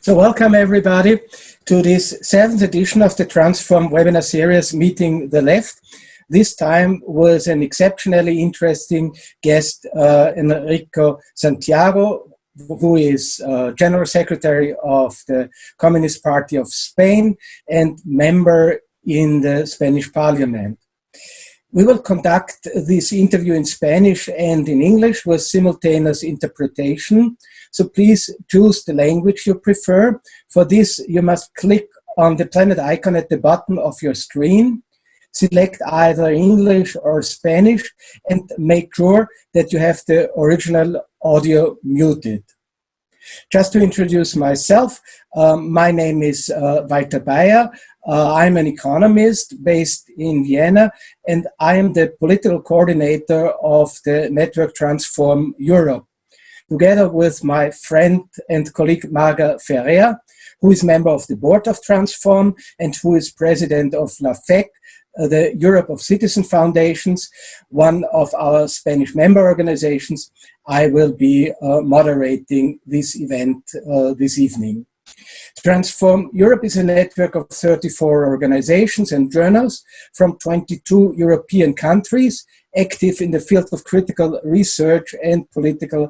So welcome everybody to this 7th edition of the Transform webinar series, Meeting the Left. This time was an exceptionally interesting guest, Enrique Santiago, who is General Secretary of the Communist Party of Spain and member in the Spanish Parliament. We will conduct this interview in Spanish and in English with simultaneous interpretation. So please choose the language you prefer. For this, you must click on the planet icon at the bottom of your screen, select either English or Spanish, and make sure that you have the original audio muted. Just to introduce myself, my name is Walter Baier. I'm an economist based in Vienna, and I am the political coordinator of the network Transform Europe, together with my friend and colleague Marga Ferré, who is member of the board of Transform and who is president of La FEC, the Europe of Citizen Foundations, one of our Spanish member organizations. I will be moderating this event this evening. Transform Europe is a network of 34 organizations and journals from 22 European countries, active in the field of critical research and political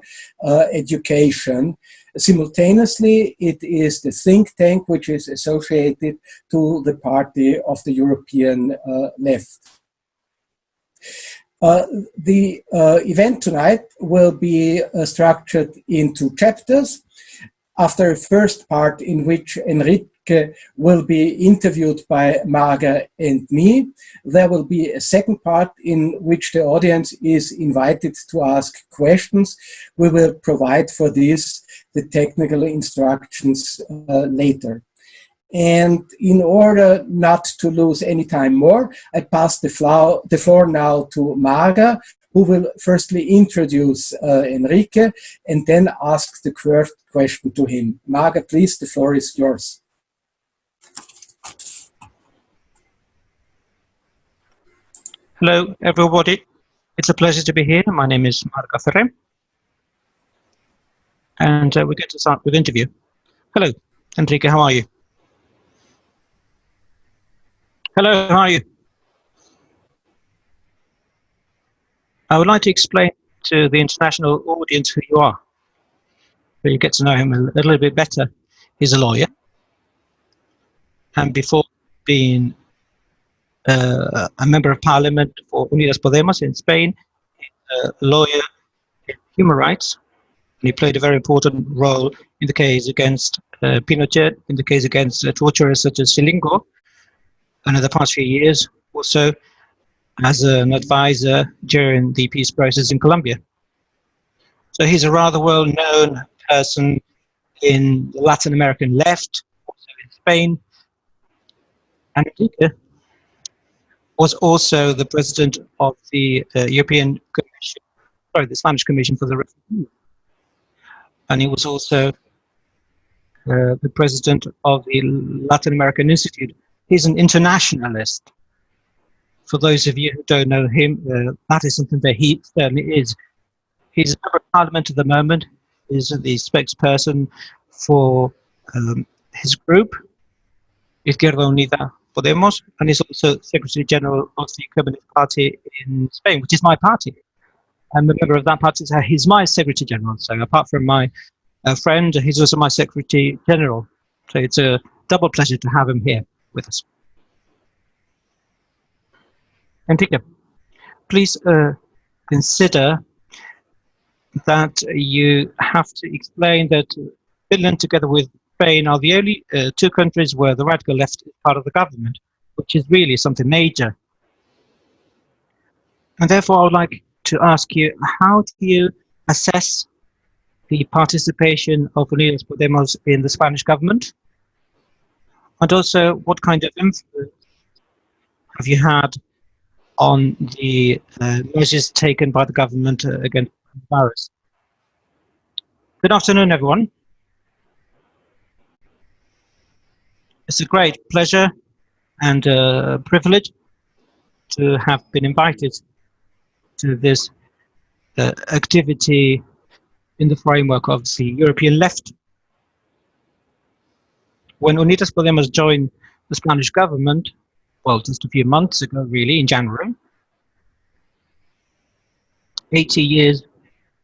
education. Simultaneously, it is the think tank which is associated to the Party of the European Left. The event tonight will be structured into chapters. After a first part in which Enrique will be interviewed by Marga and me, there will be a second part in which the audience is invited to ask questions. We will provide for this the technical instructions later. And in order not to lose any time more, I pass the floor now to Marga, who will firstly introduce Enrique and then ask the first question to him. Marga, please, the floor is yours. Hello, everybody. It's a pleasure to be here. My name is Marga Ferré. And we're going to start with the interview. Hello, Enrique, how are you? Hello, how are you? I would like to explain to the international audience who you are, so you get to know him a little bit better. He's a lawyer, and before being a member of parliament for Unidas Podemos in Spain, he's a lawyer in human rights, and he played a very important role in the case against Pinochet, in the case against torturers such as Scilingo, and in the past few years also as an advisor during the peace process in Colombia. So he's a rather well-known person in the Latin American left, also in Spain. And Enrique was also the president of the European Commission, sorry, the Spanish Commission for the Refugee Aid. And he was also the president of the Latin American Institute. He's an internationalist. For those of you who don't know him, that is something that he certainly is. He's a member of parliament at the moment. He's the spokesperson for his group, Izquierda, Unida, Podemos, and he's also Secretary General of the Communist Party in Spain, which is my party. I'm a member of that party, so he's my Secretary General. So apart from my friend, he's also my Secretary General. So it's a double pleasure to have him here with us. Enrique, please consider that you have to explain that Finland, together with Spain, are the only two countries where the radical left is part of the government, which is really something major. And therefore, I would like to ask you, how do you assess the participation of Unidas Podemos in the Spanish government? And also, what kind of influence have you had on the measures taken by the government against the virus? Good afternoon, everyone. It's a great pleasure and privilege to have been invited to this activity in the framework of the European left. When Unidas Podemos joined the Spanish government, well, just a few months ago, really, in January, 80 years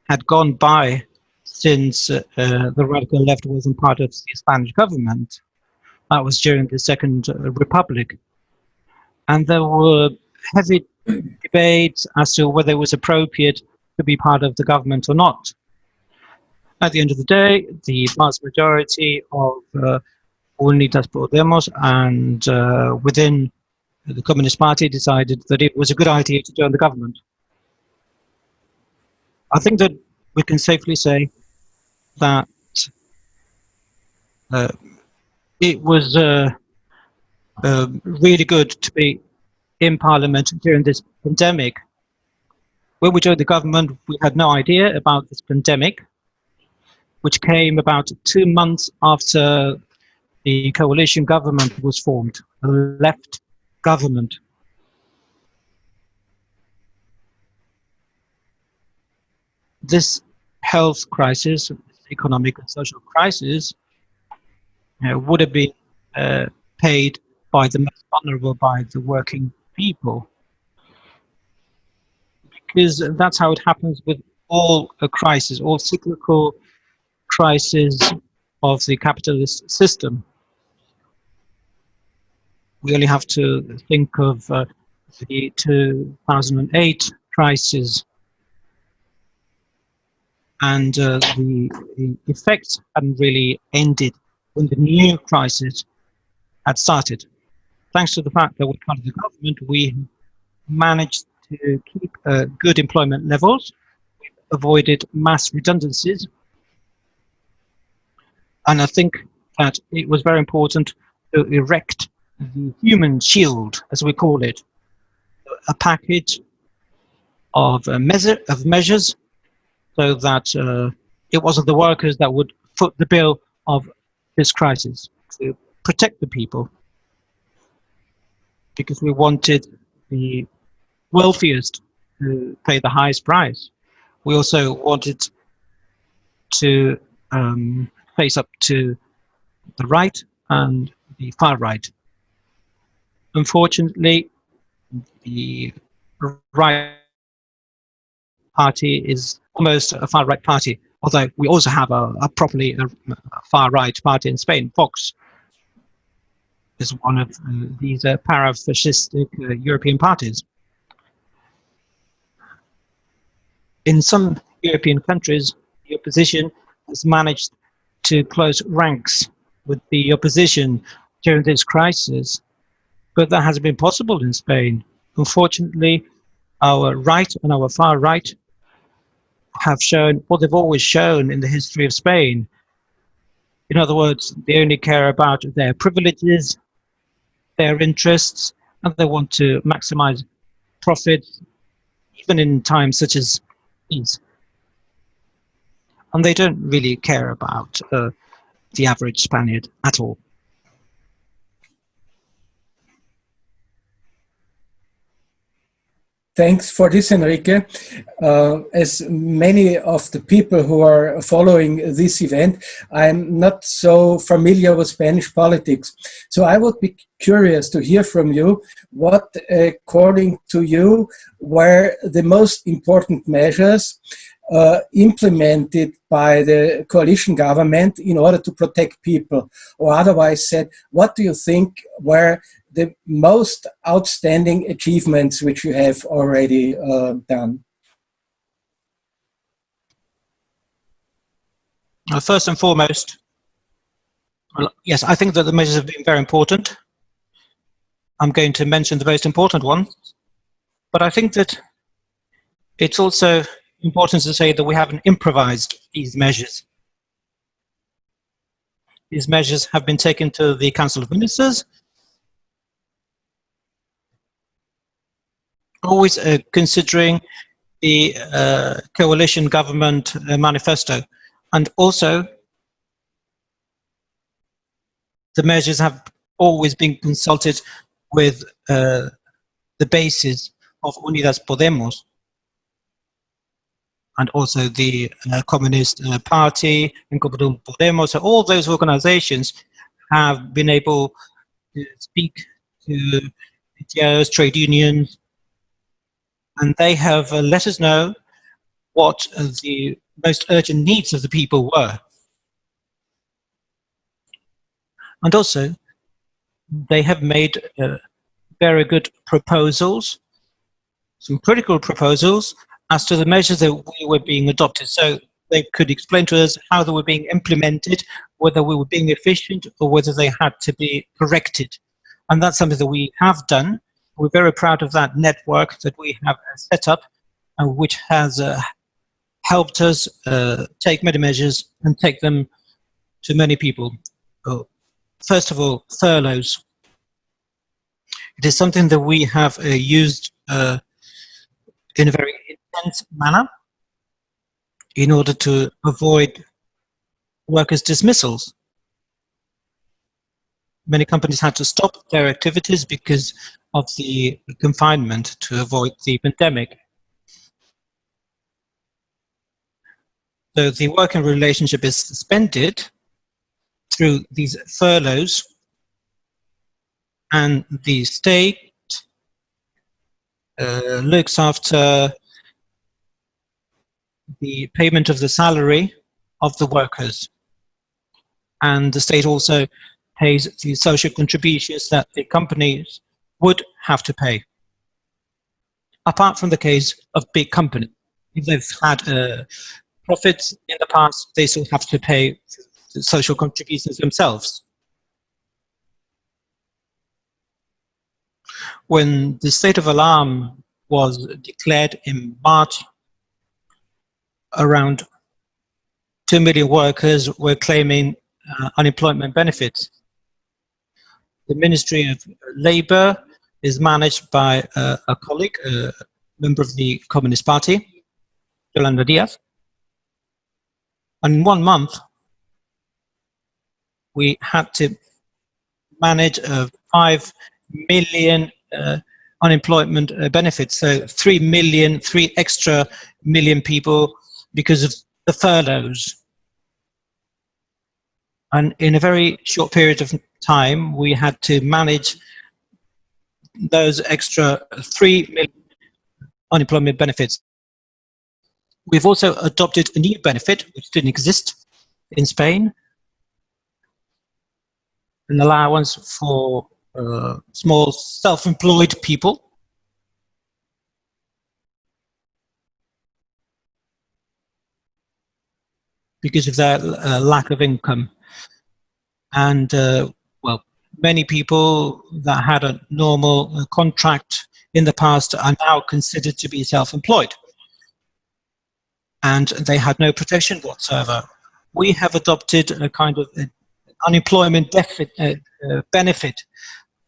had gone by since the radical left wasn't part of the Spanish government. That was during the Second Republic. And there were heavy debates as to whether it was appropriate to be part of the government or not. At the end of the day, the vast majority of Unidas Podemos and within the Communist Party decided that it was a good idea to join the government. I think that we can safely say that it was really good to be in Parliament during this pandemic. When we joined the government, we had no idea about this pandemic, which came about 2 months after the coalition government was formed, a left government. This health crisis, economic and social crisis, would have been paid by the most vulnerable, by the working people. Because that's how it happens with all crises, all cyclical crises of the capitalist system. We only have to think of the 2008 crisis, and the effects hadn't really ended when the new crisis had started. Thanks to the fact that we're part of the government, we managed to keep good employment levels, avoided mass redundancies, and I think that it was very important to erect the human shield, as we call it, a package of measures so that it wasn't the workers that would foot the bill of this crisis, to protect the people, because we wanted the wealthiest to pay the highest price. We also wanted to face up to the right and the far right. Unfortunately, the right party is almost a far right party, although we also have a properly far right party in Spain. Vox is one of these para-fascistic European parties. In some European countries, the opposition has managed to close ranks with the opposition during this crisis, but that hasn't been possible in Spain. Unfortunately, our right and our far right have shown what they've always shown in the history of Spain. In other words, they only care about their privileges, their interests, and they want to maximize profits, even in times such as these. And they don't really care about the average Spaniard at all. Thanks for this, Enrique. As many of the people who are following this event, I'm not so familiar with Spanish politics. So I would be curious to hear from you what, according to you, were the most important measures implemented by the coalition government in order to protect people? Or otherwise said, what do you think were the most outstanding achievements which you have already done? First and foremost, well, yes, I think that the measures have been very important. I'm going to mention the most important one, but I think that it's also important to say that we haven't improvised these measures. These measures have been taken to the Council of Ministers, always considering the coalition government manifesto, and also the measures have always been consulted with the basis of Unidas Podemos and also the Communist Party and Podemos. So all those organizations have been able to speak to NGOs, trade unions, and they have let us know what the most urgent needs of the people were. And also, they have made very good proposals, some critical proposals, as to the measures that we were being adopted. So they could explain to us how they were being implemented, whether we were being efficient or whether they had to be corrected. And that's something that we have done. We're very proud of that network that we have set up, which has helped us take many measures and take them to many people. First of all, furloughs. It is something that we have used in a very intense manner in order to avoid workers' dismissals. Many companies had to stop their activities because of the confinement to avoid the pandemic. So the working relationship is suspended through these furloughs, and the state looks after the payment of the salary of the workers. And the state also pays the social contributions that the companies would have to pay. Apart from the case of big companies, if they've had profits in the past, they still have to pay the social contributions themselves. When the state of alarm was declared in March, around 2 million workers were claiming unemployment benefits. The Ministry of Labour is managed by a colleague, a member of the Communist Party, Yolanda Diaz. And in 1 month, we had to manage 5 million unemployment benefits, so 3 extra million people because of the furloughs. And in a very short period of time, we had to manage those extra 3 million unemployment benefits. We've also adopted a new benefit, which didn't exist in Spain, an allowance for small self-employed people. Because of their lack of income. And well, many people that had a normal contract in the past are now considered to be self-employed, and they had no protection whatsoever. We have adopted a kind of unemployment benefit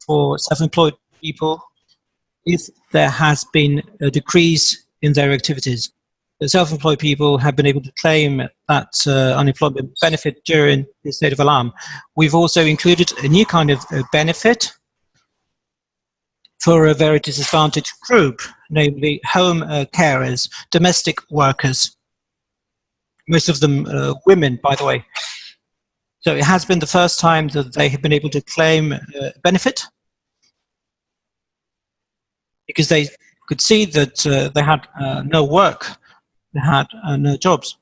for self-employed people if there has been a decrease in their activities. The self-employed people have been able to claim that unemployment benefit during the state of alarm. We've also included a new kind of benefit for a very disadvantaged group, namely home carers, domestic workers, most of them women, by the way. So it has been the first time that they have been able to claim benefit because they could see that they had no work. They had no jobs.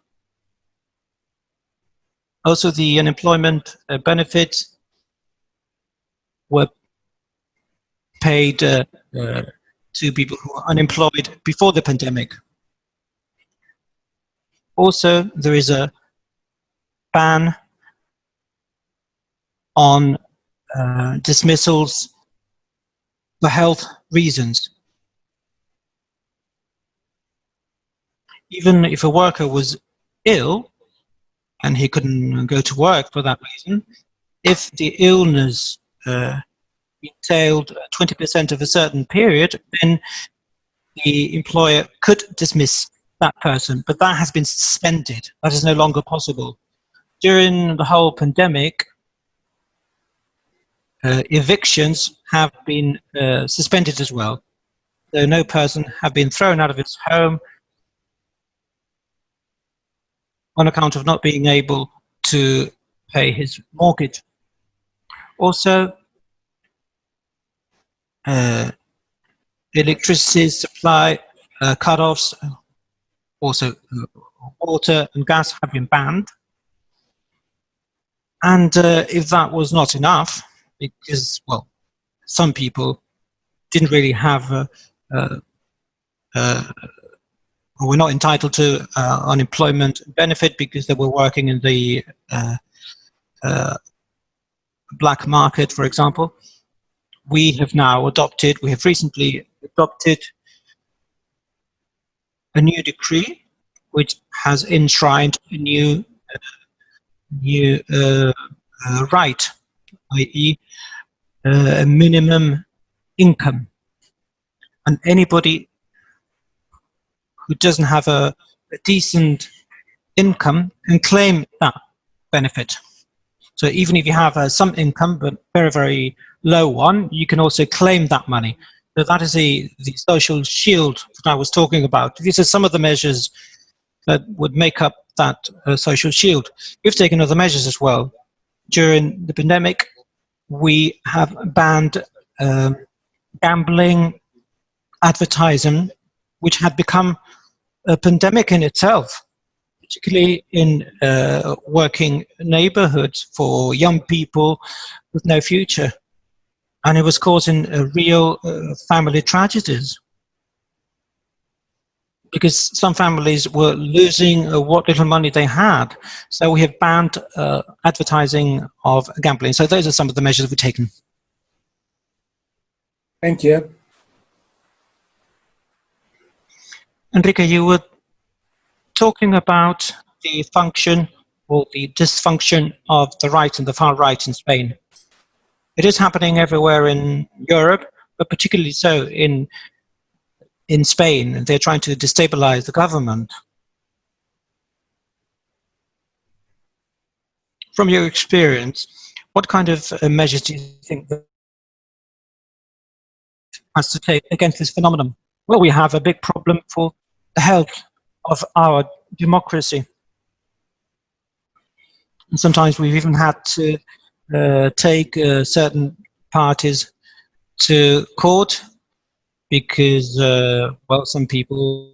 Also, the unemployment benefits were paid to people who were unemployed before the pandemic. Also, there is a ban on dismissals for health reasons. Even if a worker was ill and he couldn't go to work for that reason, if the illness entailed 20% of a certain period, then the employer could dismiss that person, but that has been suspended. That is no longer possible. During the whole pandemic, evictions have been suspended as well. So no person have been thrown out of his home on account of not being able to pay his mortgage. Also, electricity supply cut-offs, also water and gas have been banned. And if that was not enough, because, well, some people didn't really have, or were not entitled to unemployment benefit because they were working in the black market, for example. We have recently adopted a new decree which has enshrined a new right, i.e. A minimum income. And anybody who doesn't have a decent income can claim that benefit. So even if you have some income, but very, very low one, you can also claim that money. So that is the social shield that I was talking about. These are some of the measures that would make up that social shield. We've taken other measures as well. During the pandemic, we have banned gambling advertising, which had become a pandemic in itself, particularly in working neighborhoods for young people with no future. And it was causing real family tragedies, because some families were losing what little money they had. So we have banned advertising of gambling. So those are some of the measures we've taken. Thank you. Enrique, you were talking about the function or the dysfunction of the right and the far right in Spain. It is happening everywhere in Europe, but particularly so in Spain. They're trying to destabilize the government. From your experience, what kind of measures do you think that has to take against this phenomenon? Well, we have a big problem for the health of our democracy. And sometimes we've even had to take certain parties to court because, well, some people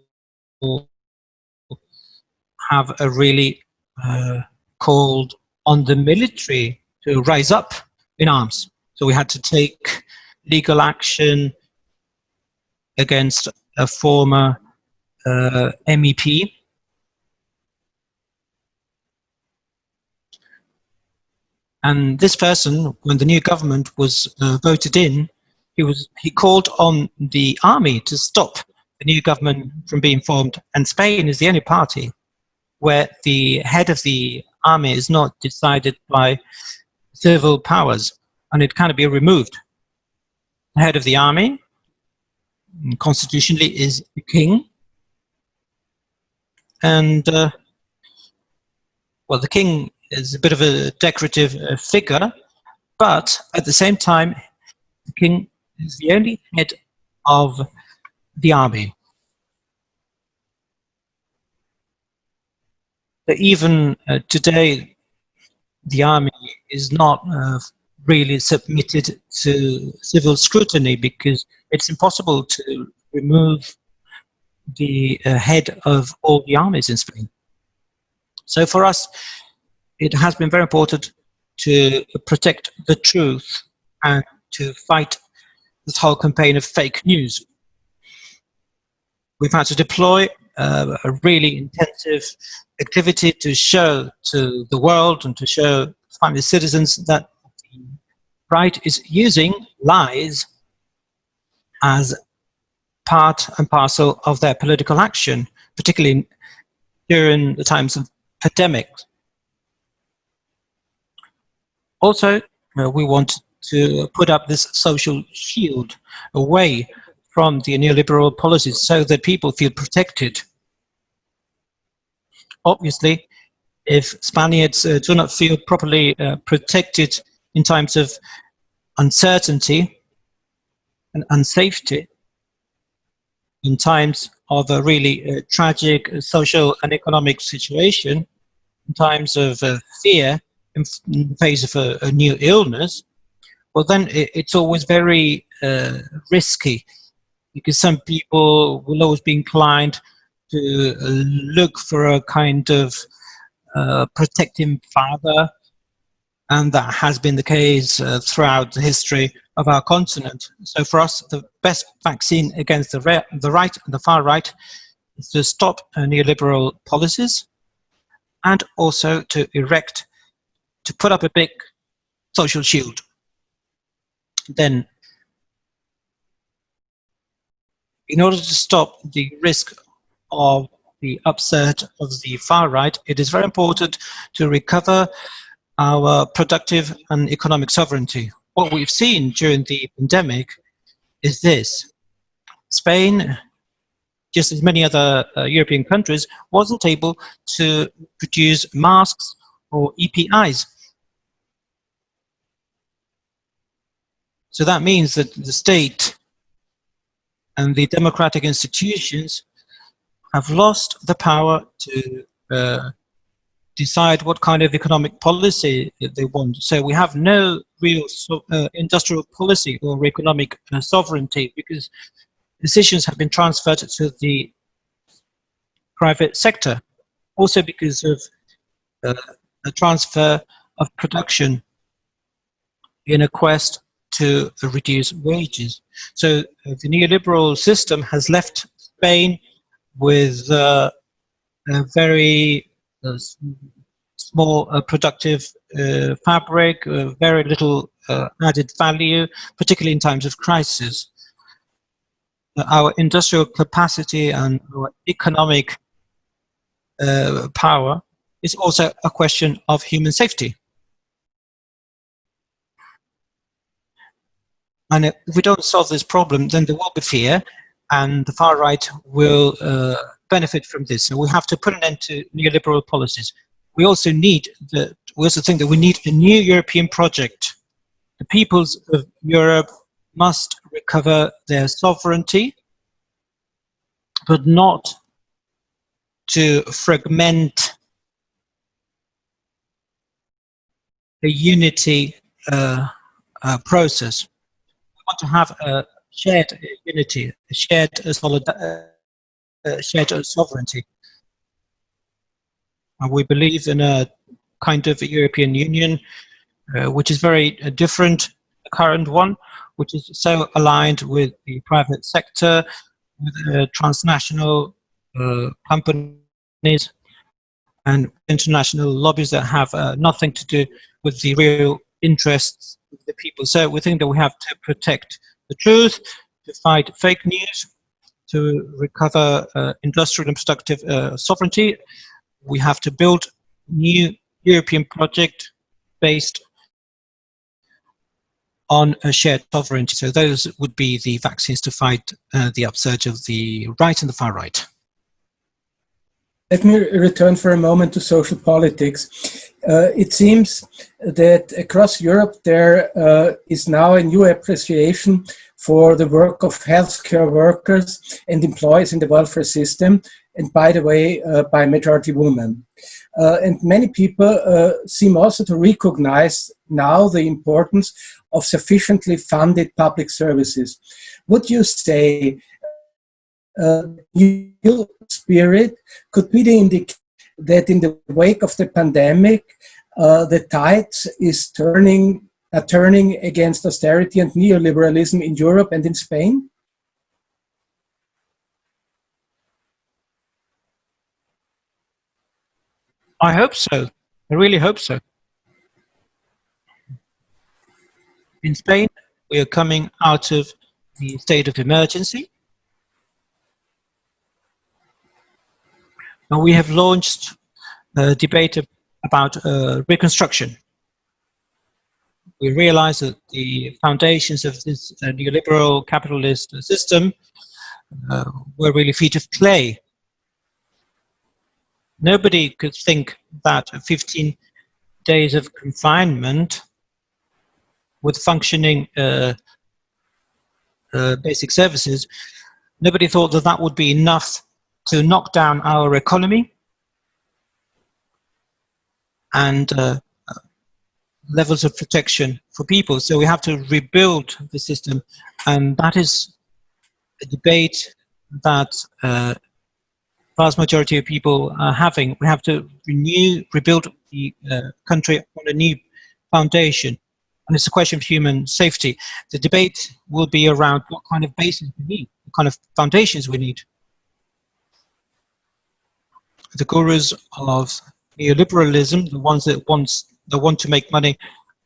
have really called on the military to rise up in arms. So we had to take legal action against a former MEP. And this person, when the new government was voted in, he called on the army to stop the new government from being formed. And Spain is the only party where the head of the army is not decided by civil powers, and it cannot be removed. The head of the army, constitutionally, is the king. And, well, the king is a bit of a decorative figure, but at the same time, the king is the only head of the army. So even today, the army is not really submitted to civil scrutiny because it's impossible to remove the head of all the armies in Spain. So for us, it has been very important to protect the truth and to fight this whole campaign of fake news. We've had to deploy a really intensive activity to show to the world and to show finally citizens that the right is using lies as part and parcel of their political action, particularly during the times of pandemic. Also, we want to put up this social shield away from the neoliberal policies so that people feel protected. Obviously, if Spaniards do not feel properly protected in times of uncertainty and unsafety, in times of a really tragic social and economic situation, in times of fear, in the face of a new illness, well, then it's always very risky, because some people will always be inclined to look for a kind of protecting father, and that has been the case throughout the history of our continent. So for us, the best vaccine against the right, the far right, is to stop neoliberal policies, and also to put up a big social shield. Then, in order to stop the risk of the upset of the far right, it is very important to recover our productive and economic sovereignty. What we've seen during the pandemic is this: Spain, just as many other European countries, wasn't able to produce masks or EPIs. So that means that the state and the democratic institutions have lost the power to decide what kind of economic policy they want. So we have no real industrial policy or economic sovereignty, because decisions have been transferred to the private sector. Also because of the transfer of production in a quest to reduce wages. So the neoliberal system has left Spain with a very small productive fabric, very little added value, particularly in times of crisis. Our industrial capacity and our economic power is also a question of human safety. And if we don't solve this problem, then there will be fear, and the far right will benefit from this. So we have to put an end to neoliberal policies. We also think that we need a new European project. The peoples of Europe must recover their sovereignty, but not to fragment a unity process. We want to have a shared unity, a shared sovereignty. And we believe in a kind of a European Union which is very different, the current one, which is so aligned with the private sector, with transnational companies and international lobbies that have nothing to do with the real interests of the people. So we think that we have to protect the truth, to fight fake news, to recover industrial and productive sovereignty. We have to build new European project based on a shared sovereignty. So those would be the vaccines to fight the upsurge of the right and the far right. Let me return for a moment to social politics. It seems that across Europe there is now a new appreciation for the work of healthcare workers and employees in the welfare system, and by the way, by majority women. And many people seem also to recognize now the importance of sufficiently funded public services. Would you say your spirit could be the indication that in the wake of the pandemic, the tides is turning against austerity and neoliberalism in Europe and in Spain? I hope so. I really hope so. In Spain, we are coming out of the state of emergency. And we have launched a debate about reconstruction. We realize that the foundations of this neoliberal capitalist system were really feet of clay. Nobody could think that 15 days of confinement with functioning basic services, nobody thought that that would be enough to knock down our economy and levels of protection for people. So we have to rebuild the system, and that is a debate that vast majority of people are having. We have to rebuild the country on a new foundation, and it's a question of human safety. The debate will be around what kind of basis we need, what kind of foundations we need. The gurus of neoliberalism, the ones that want to make money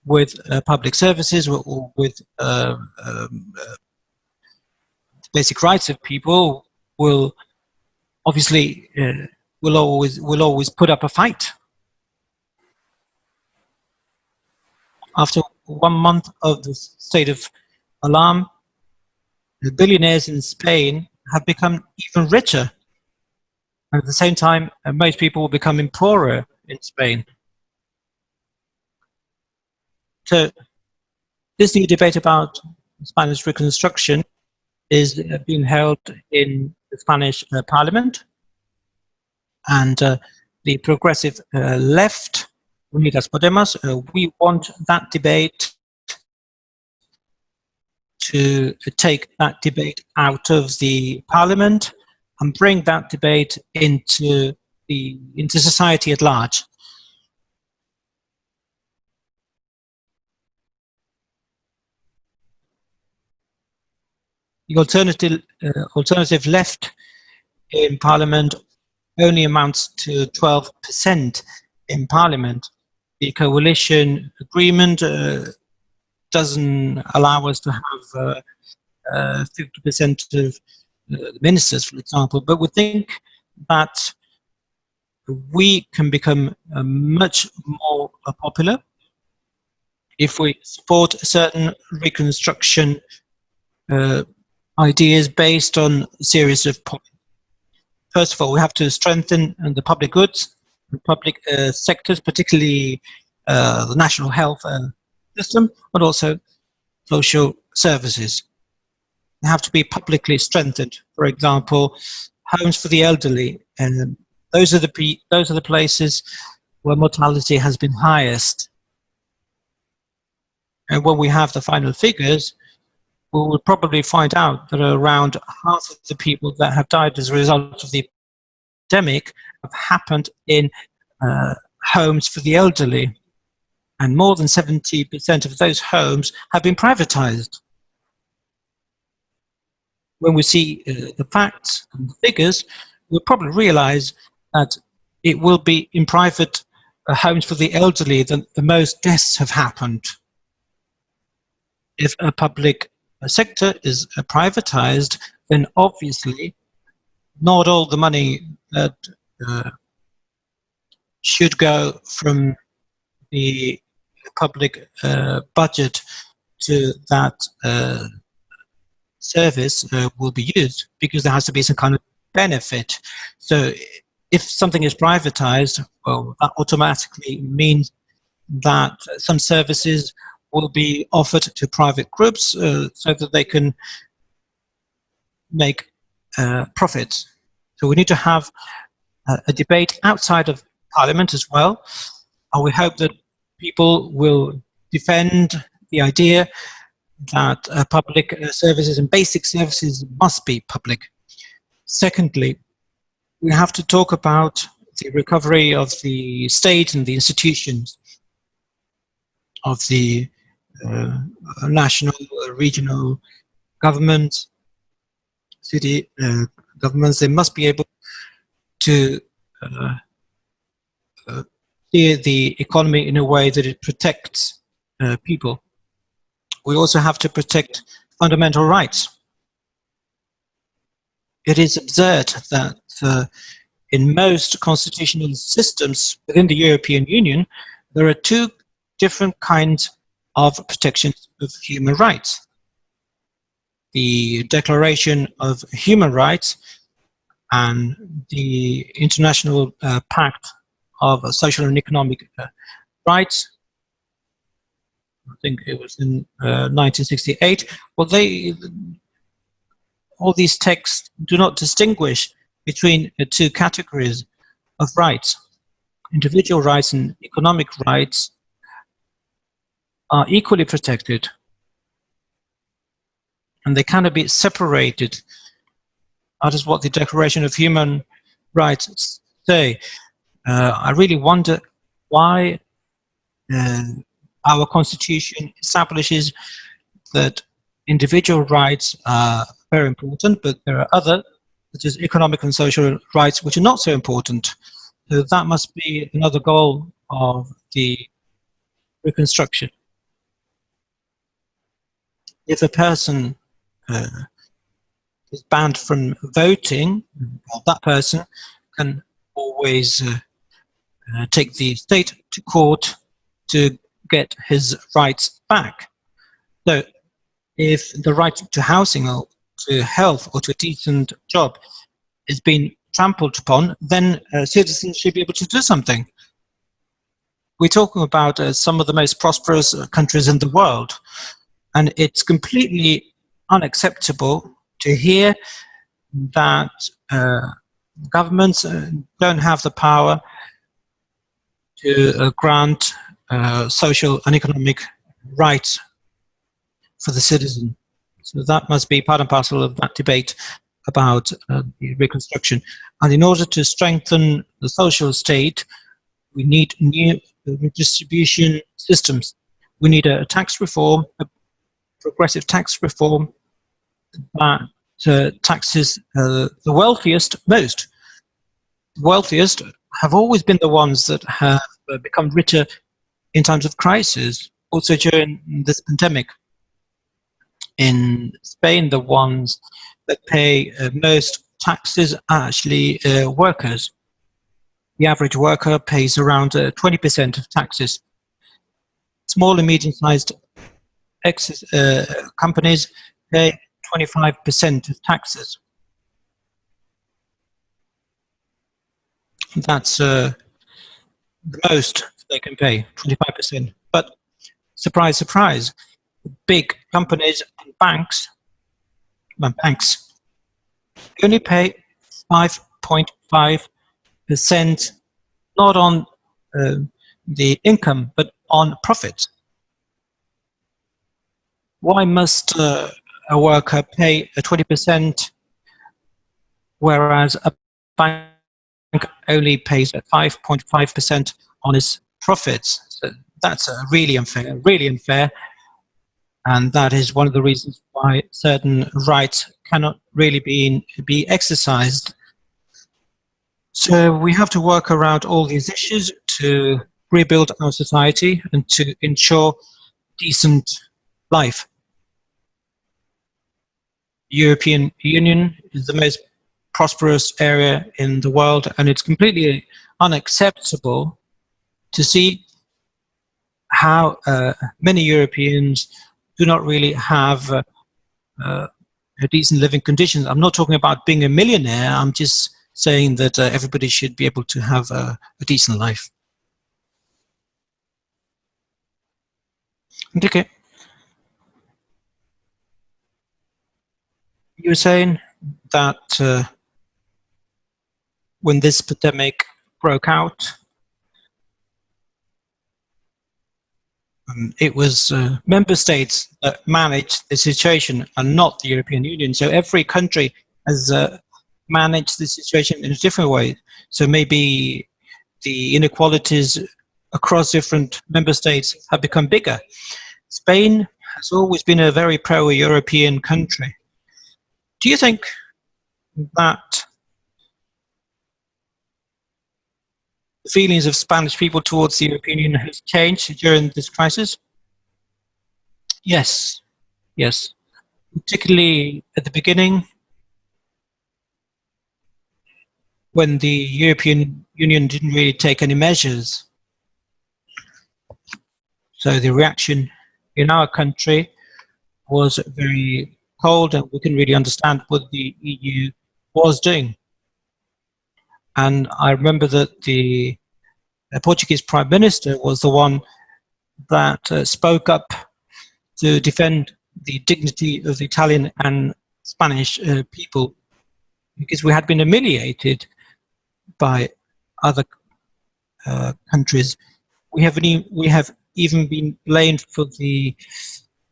with public services or with basic rights of people, will obviously will always put up a fight. After 1 month of the state of alarm, the billionaires in Spain have become even richer. And at the same time, most people will become poorer in Spain. So this new debate about Spanish reconstruction is being held in the Spanish Parliament, and the progressive left, Unidas Podemos, we want that debate to take that debate out of the Parliament and bring that debate into society at large. The alternative left in Parliament only amounts to 12% in Parliament. The coalition agreement doesn't allow us to have 50% of ministers, for example, but we think that we can become much more popular if we support certain reconstruction ideas based on a series of points. First of all, we have to strengthen the public goods, the public sectors, particularly the national health system, but also social services. They have to be publicly strengthened. For example, homes for the elderly, and those are the places where mortality has been highest. And when we have the final figures, we will probably find out that around half of the people that have died as a result of the epidemic have happened in homes for the elderly, and more than 70% of those homes have been privatized. When we see the facts and the figures, we'll probably realize that it will be in private homes for the elderly that the most deaths have happened. If a public sector is privatized, then obviously not all the money that should go from the public budget to that service will be used, because there has to be some kind of benefit. So if something is privatized, well, that automatically means that some services will be offered to private groups so that they can make profits. So we need to have a debate outside of Parliament as well, and we hope that people will defend the idea that public services and basic services must be public. Secondly, we have to talk about the recovery of the state and the institutions of the national, regional governments, city governments. They must be able to steer the economy in a way that it protects people. We also have to protect fundamental rights. It is absurd that in most constitutional systems within the European Union, there are two different kinds of protection of human rights. The Declaration of Human Rights and the International Pact of Social and Economic Rights. I think it was in 1968. Well, all these texts do not distinguish between the two categories of rights. Individual rights and economic rights are equally protected, and they cannot be separated. That is what the Declaration of Human Rights say. I really wonder why our constitution establishes that individual rights are very important, but there are other, such as economic and social rights, which are not so important. So that must be another goal of the reconstruction. If a person is banned from voting, well, that person can always take the state to court to get his rights back. So if the right to housing or to health or to a decent job is being trampled upon, then citizens should be able to do something. We're talking about some of the most prosperous countries in the world, and it's completely unacceptable to hear that governments don't have the power to grant social and economic rights for the citizen. So that must be part and parcel of that debate about the reconstruction. And in order to strengthen the social state, we need new redistribution systems. We need a tax reform, a progressive tax reform that taxes the wealthiest most. The wealthiest have always been the ones that have become richer in times of crisis, also during this pandemic. In Spain, the ones that pay most taxes are actually workers. The average worker pays around 20% of taxes. Small and medium-sized companies pay 25% of taxes. That's the most they can pay, 25%. But surprise, surprise, big companies and banks only pay 5.5%, not on the income, but on profit. Why must a worker pay 20%, whereas a bank only pays 5.5% on its profits? So that's really unfair. And that is one of the reasons why certain rights cannot really be exercised. So we have to work around all these issues to rebuild our society and to ensure decent life. The European Union is the most prosperous area in the world, and it's completely unacceptable to see how many Europeans do not really have a decent living conditions. I'm not talking about being a millionaire. I'm just saying that everybody should be able to have a decent life. Enrique, you were saying that when this pandemic broke out, it was member states that managed the situation and not the European Union. So every country has managed the situation in a different way. So maybe the inequalities across different member states have become bigger. Spain has always been a very pro-European country. Do you think that the feelings of Spanish people towards the European Union has changed during this crisis? Yes, yes. Particularly at the beginning, when the European Union didn't really take any measures. So the reaction in our country was very cold, and we couldn't really understand what the EU was doing. And I remember that the Portuguese Prime Minister was the one that spoke up to defend the dignity of the Italian and Spanish people, because we had been humiliated by other countries. We have even been blamed for the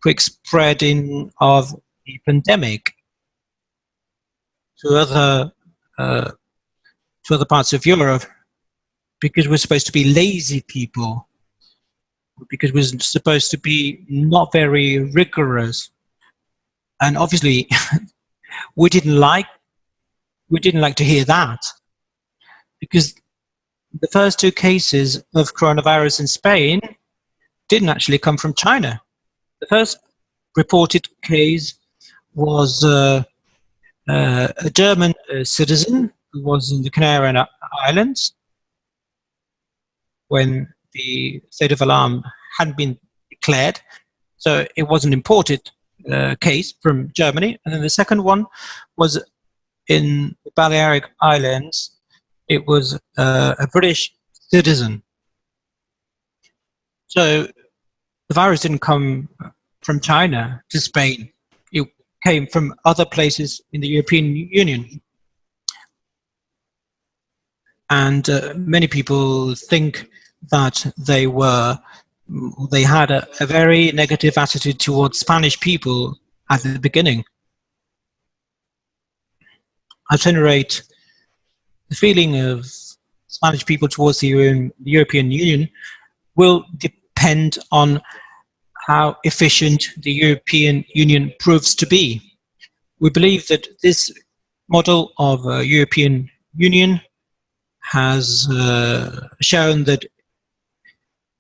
quick spreading of the pandemic to other parts of Europe, because we're supposed to be lazy people, because we're supposed to be not very rigorous. And obviously we didn't like to hear that, because the first 2 cases of coronavirus in Spain didn't actually come from China. The first reported case was a German citizen who was in the Canary Islands when the state of alarm hadn't been declared. So it was an imported case from Germany. And then the second one was in the Balearic Islands. It was a British citizen. So the virus didn't come from China to Spain. It came from other places in the European Union. And many people think that they had a very negative attitude towards Spanish people at the beginning. I generate the feeling of Spanish people towards the European Union will depend on how efficient the European Union proves to be. We believe that this model of European Union has shown that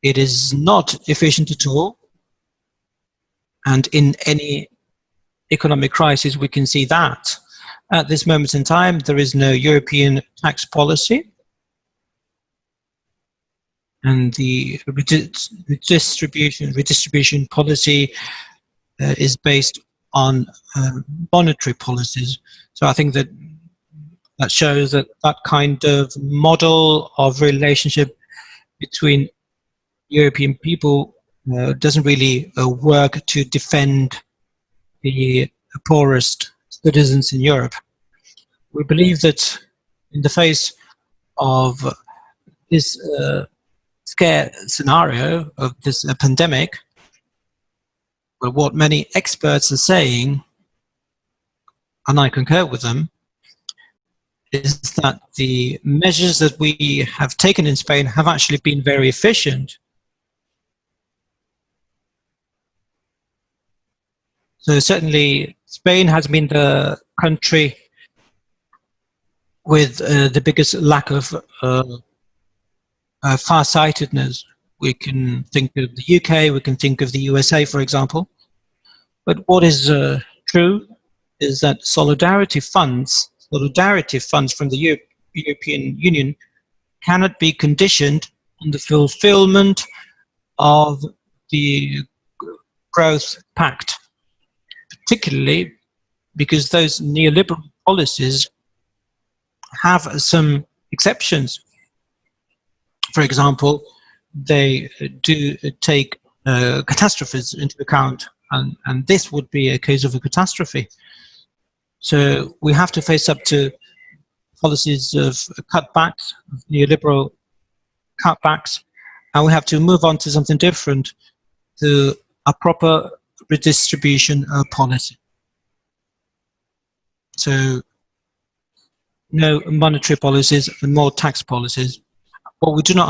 it is not efficient at all, and in any economic crisis we can see that. At this moment in time, there is no European tax policy, and the redistribution policy is based on monetary policies. So I think that shows that kind of model of relationship between European people doesn't really work to defend the poorest citizens in Europe. We believe that in the face of this scare scenario of this pandemic, well, what many experts are saying, and I concur with them, is that the measures that we have taken in Spain have actually been very efficient. So certainly Spain has been the country with the biggest lack of far-sightedness. We can think of the UK, we can think of the USA, for example. But what is true is that solidarity funds from the European Union cannot be conditioned on the fulfillment of the growth pact, particularly because those neoliberal policies have some exceptions. For example, they do take catastrophes into account, and this would be a case of a catastrophe. So we have to face up to policies of cutbacks, neoliberal cutbacks, and we have to move on to something different, to a proper redistribution policy. So no monetary policies and more tax policies. What we do not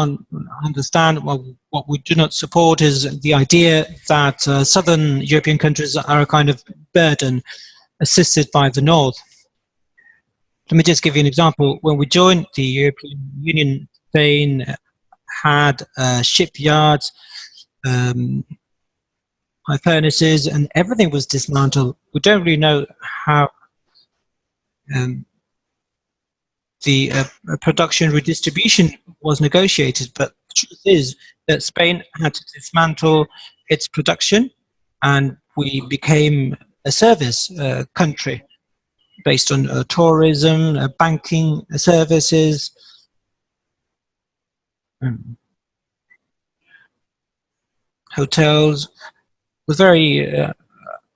understand, what we do not support, is the idea that southern European countries are a kind of burden assisted by the north. Let me just give you an example. When we joined the European Union, Spain had shipyards, high furnaces, and everything was dismantled. We don't really know how the production redistribution was negotiated, but the truth is that Spain had to dismantle its production, and we became a service country based on tourism, banking services, hotels, with very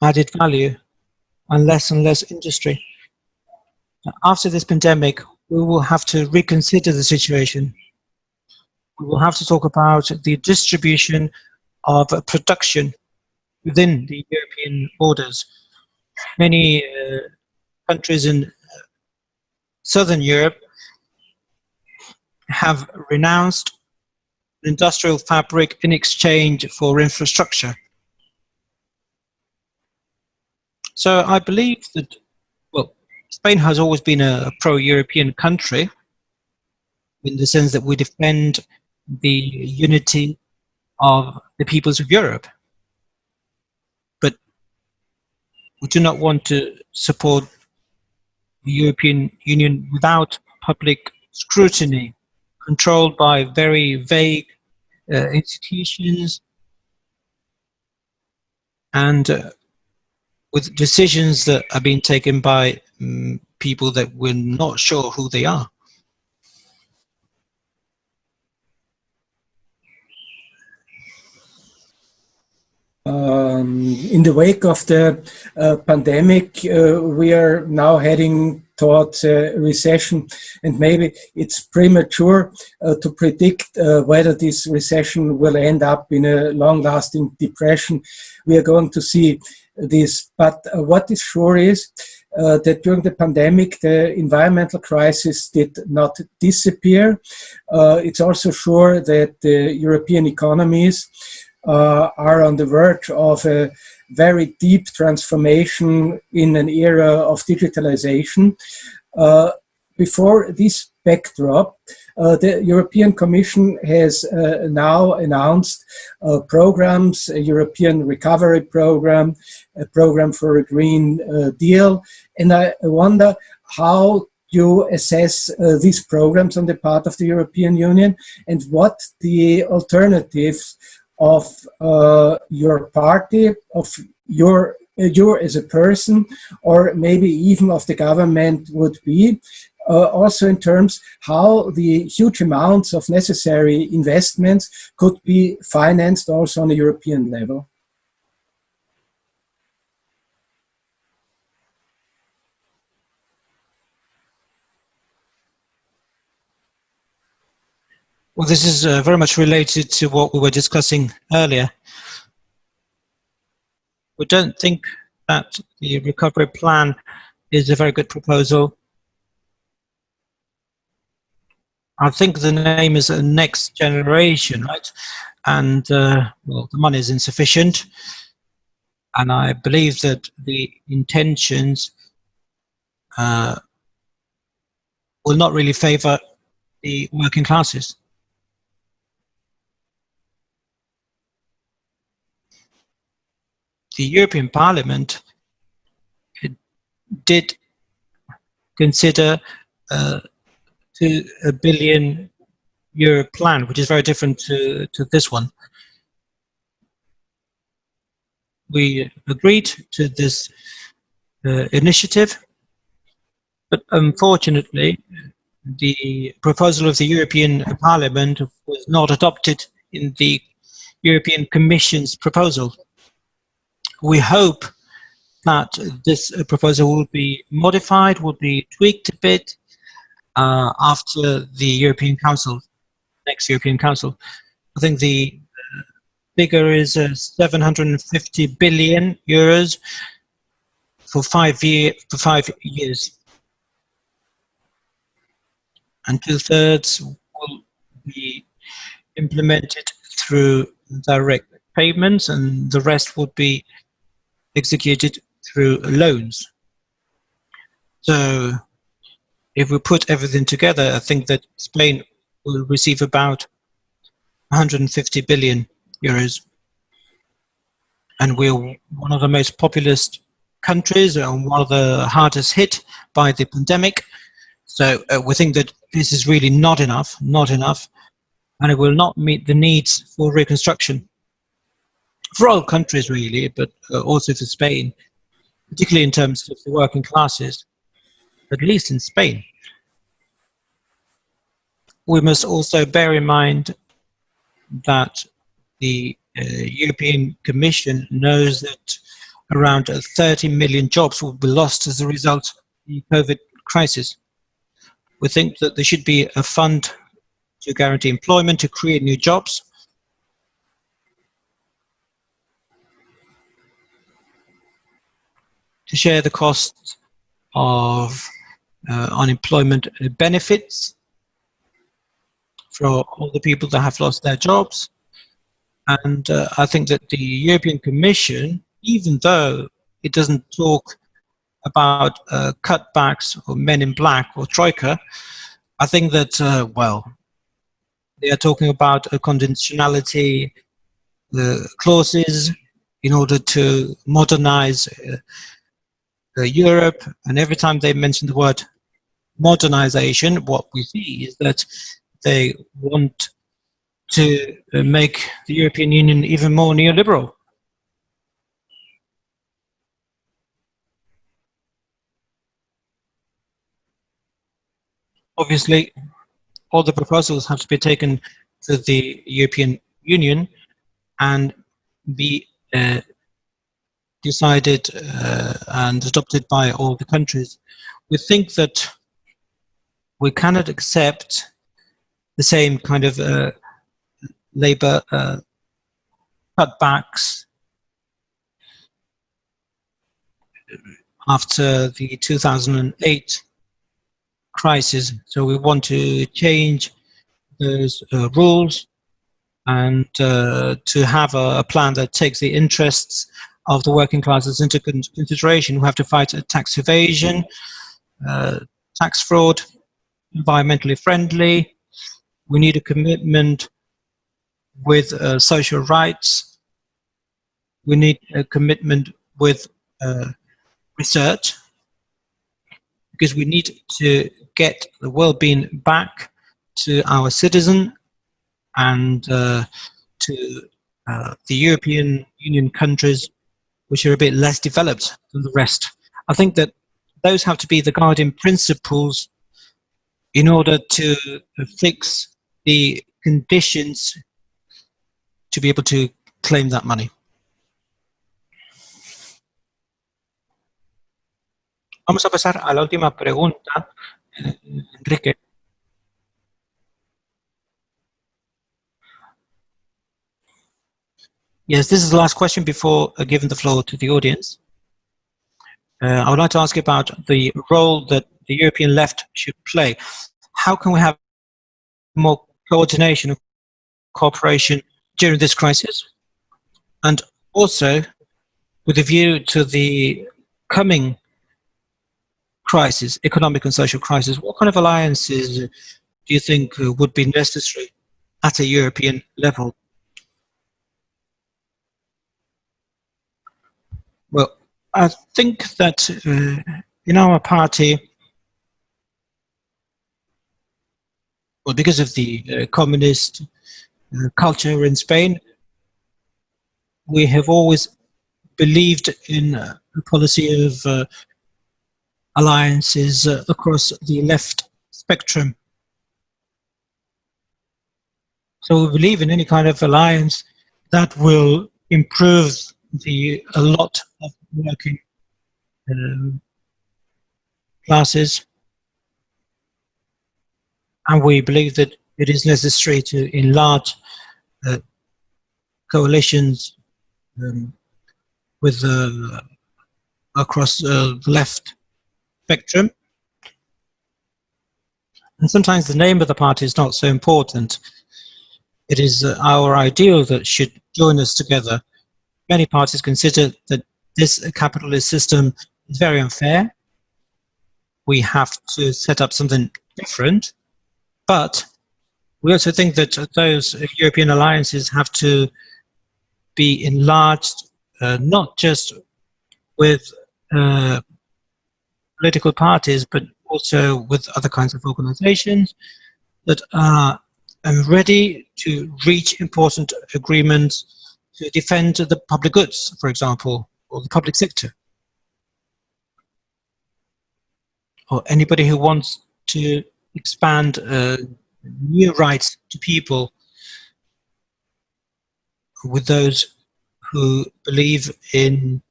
added value, and less industry. After this pandemic, we will have to reconsider the situation. We will have to talk about the distribution of production within the European borders. Many countries in Southern Europe have renounced industrial fabric in exchange for infrastructure. So I believe that, well, Spain has always been a pro-European country in the sense that we defend the unity of the peoples of Europe. But we do not want to support the European Union without public scrutiny, controlled by very vague institutions and with decisions that are being taken by people that we're not sure who they are. In the wake of the pandemic, we are now heading towards a recession, and maybe it's premature to predict whether this recession will end up in a long-lasting depression. We are going to see this, but what is sure is that during the pandemic, the environmental crisis did not disappear. It's also sure that the European economies are on the verge of a very deep transformation in an era of digitalization. Before this backdrop, the European Commission has now announced programs, a European recovery program, a program for a Green Deal, and I wonder how you assess these programs on the part of the European Union and what the alternatives of your party, of your as a person, or maybe even of the government would be, also in terms how the huge amounts of necessary investments could be financed also on a European level. Well, this is very much related to what we were discussing earlier. We don't think that the recovery plan is a very good proposal. I think the name is a next generation, right? And well, the money is insufficient. And I believe that the intentions will not really favor the working classes. The European Parliament did consider €2 billion plan, which is very different to this one. We agreed to this initiative, but unfortunately, the proposal of the European Parliament was not adopted in the European Commission's proposal. We hope that this proposal will be modified, will be tweaked a bit after the European Council, next European Council. I think the figure is 750 billion euros for 5 years. And 2/3 will be implemented through direct payments, and the rest would be executed through loans. So if we put everything together, I think that Spain will receive about 150 billion euros. And we're one of the most populous countries and one of the hardest hit by the pandemic. So we think that this is really not enough, and it will not meet the needs for reconstruction. For all countries really, but also for Spain, particularly in terms of the working classes, at least in Spain. We must also bear in mind that the European Commission knows that around 30 million jobs will be lost as a result of the COVID crisis. We think that there should be a fund to guarantee employment, to create new jobs. to share the cost of unemployment benefits for all the people that have lost their jobs. And I think that the European Commission, even though it doesn't talk about cutbacks or men in black or troika, I think that, well, they are talking about a conditionality clauses in order to modernize Europe. And every time they mention the word modernization, what we see is that they want to make the European Union even more neoliberal. Obviously, all the proposals have to be taken to the European Union and be decided and adopted by all the countries. We think that we cannot accept the same kind of labor cutbacks after the 2008 crisis. So we want to change those rules and to have a plan that takes the interests of the working classes into consideration. We have to fight tax evasion, tax fraud, environmentally friendly. We need a commitment with social rights. We need a commitment with research, because we need to get the well-being back to our citizen and to the European Union countries which are a bit less developed than the rest. I think that those have to be the guiding principles in order to fix the conditions to be able to claim that money. Vamos a pasar a la última pregunta, Enrique. Yes, this is the last question before giving the floor to the audience. I would like to ask you about the role that the European left should play. How can we have more coordination and cooperation during this crisis? And also, with a view to the coming crisis, economic and social crisis, what kind of alliances do you think would be necessary at a European level? Well, I think that in our party, well, because of the communist culture in Spain, we have always believed in a policy of alliances across the left spectrum. So we believe in any kind of alliance that will improve a lot of working classes, and we believe that it is necessary to enlarge coalitions with across the left spectrum. And sometimes the name of the party is not so important. It is our ideal that should join us together. Many parties consider that this capitalist system is very unfair. We have to set up something different, but we also think that those European alliances have to be enlarged, not just with political parties, but also with other kinds of organizations that are ready to reach important agreements to defend the public goods, for example, or the public sector. Or anybody who wants to expand new rights to people, with those who believe in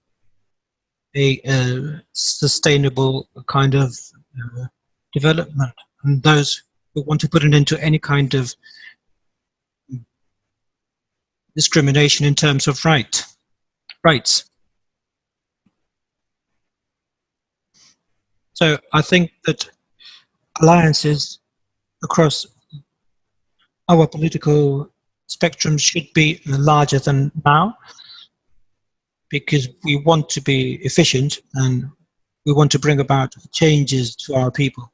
a sustainable kind of development, and those who want to put an end to any kind of discrimination in terms of rights. So I think that alliances across our political spectrum should be larger than now, because we want to be efficient and we want to bring about changes to our people.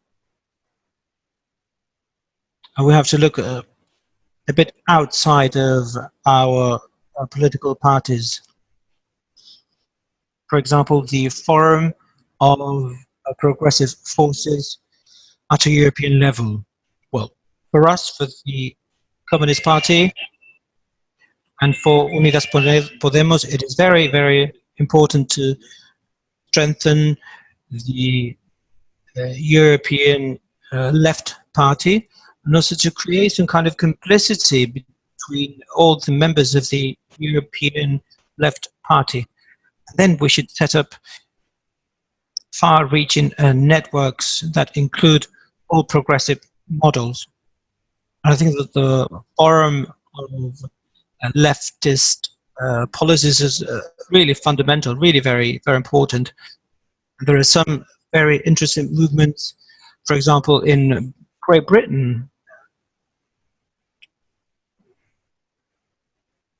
And we have to look a bit outside of our political parties. For example, the Forum of Progressive Forces at a European level. Well, for us, for the Communist Party, and for Unidas Podemos, it is very, very important to strengthen the European left party, and also to create some kind of complicity between all the members of the European left party. And then we should set up far-reaching networks that include all progressive models. I think that the forum of leftist policies is really fundamental, really very, very important. There are some very interesting movements, for example, in Great Britain.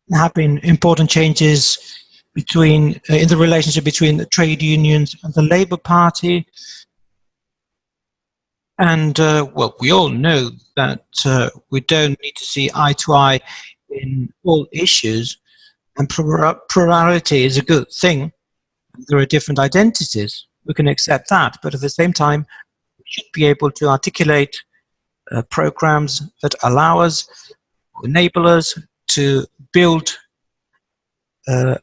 There have been important changes between in the relationship between the trade unions and the Labour Party. And well, we all know that we don't need to see eye to eye in all issues, and plurality is a good thing. There are different identities, we can accept that, but at the same time we should be able to articulate programs that allow us, enable us to build a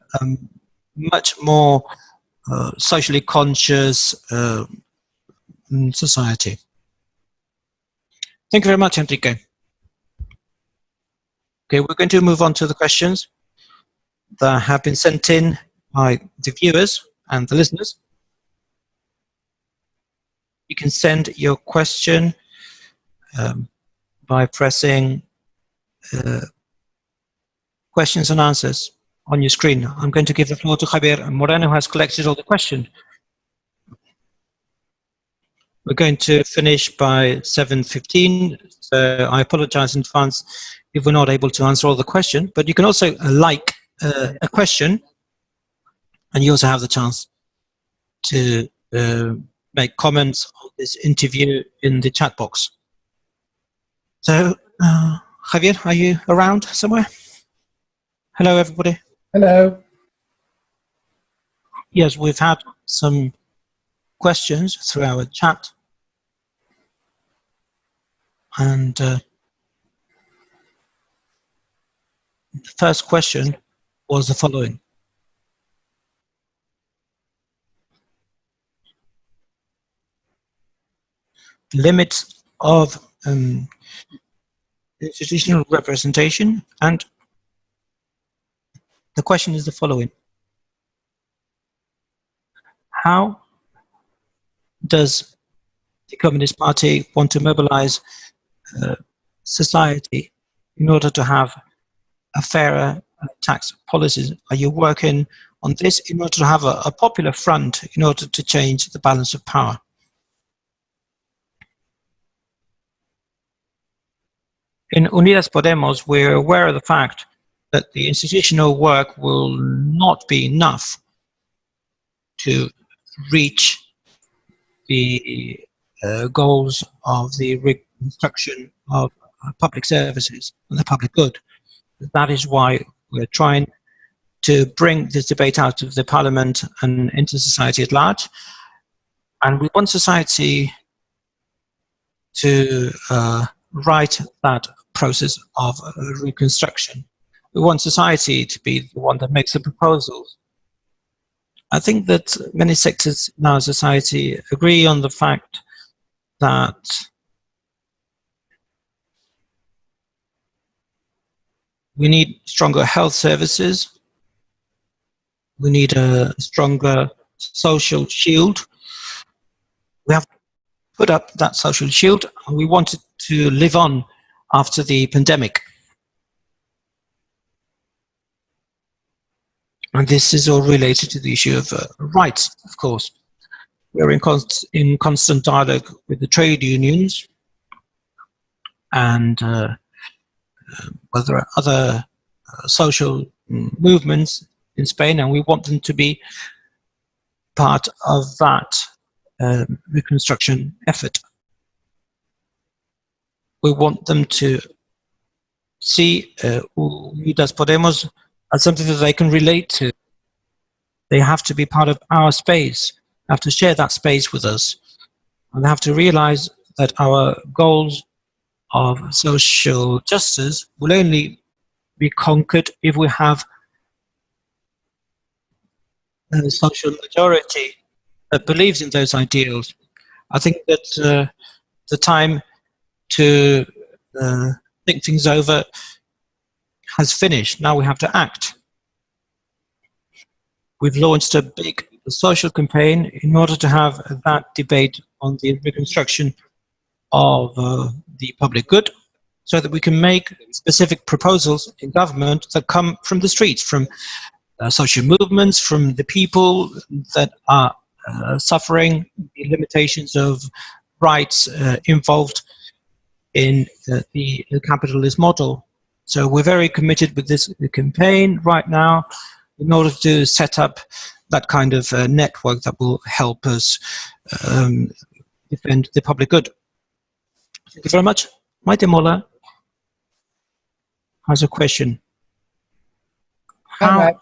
much more socially conscious society. Thank you very much, Enrique. Okay, we're going to move on to the questions that have been sent in by the viewers and the listeners. You can send your question by pressing questions and answers on your screen. I'm going to give the floor to Javier Moreno, who has collected all the questions. We're going to finish by 7:15, so I apologize in advance if we're not able to answer all the questions, but you can also like a question, and you also have the chance to make comments on this interview in the chat box. So, Javier, are you around somewhere? Hello, everybody. Hello. Yes, we've had some questions through our chat, and the first question was the following. Limits of institutional representation, and the question is the following. How does the Communist Party want to mobilize society in order to have a fairer tax policies? Are you working on this in order to have a popular front in order to change the balance of power? In Unidas Podemos, we're aware of the fact that the institutional work will not be enough to reach the goals of the reconstruction of public services and the public good. That is why we're trying to bring this debate out of the parliament and into society at large. And we want society to write that process of reconstruction. We want society to be the one that makes the proposals. I think that many sectors in our society agree on the fact that we need stronger health services, we need a stronger social shield. We have put up that social shield, and we want it to live on after the pandemic. And this is all related to the issue of rights, of course. We're in constant dialogue with the trade unions, and well, there are other social movements in Spain, and we want them to be part of that reconstruction effort. We want them to see Unidas Podemos as something that they can relate to. They have to be part of our space, have to share that space with us, and they have to realize that our goals of social justice will only be conquered if we have a social majority that believes in those ideals. I think that the time to think things over has finished. Now we have to act. We've launched a big social campaign in order to have that debate on the reconstruction of the public good, so that we can make specific proposals in government that come from the streets, from social movements, from the people that are suffering the limitations of rights involved in the capitalist model. So we're very committed with this campaign right now in order to set up that kind of network that will help us defend the public good. Thank you very much. Maite Mola has a question. How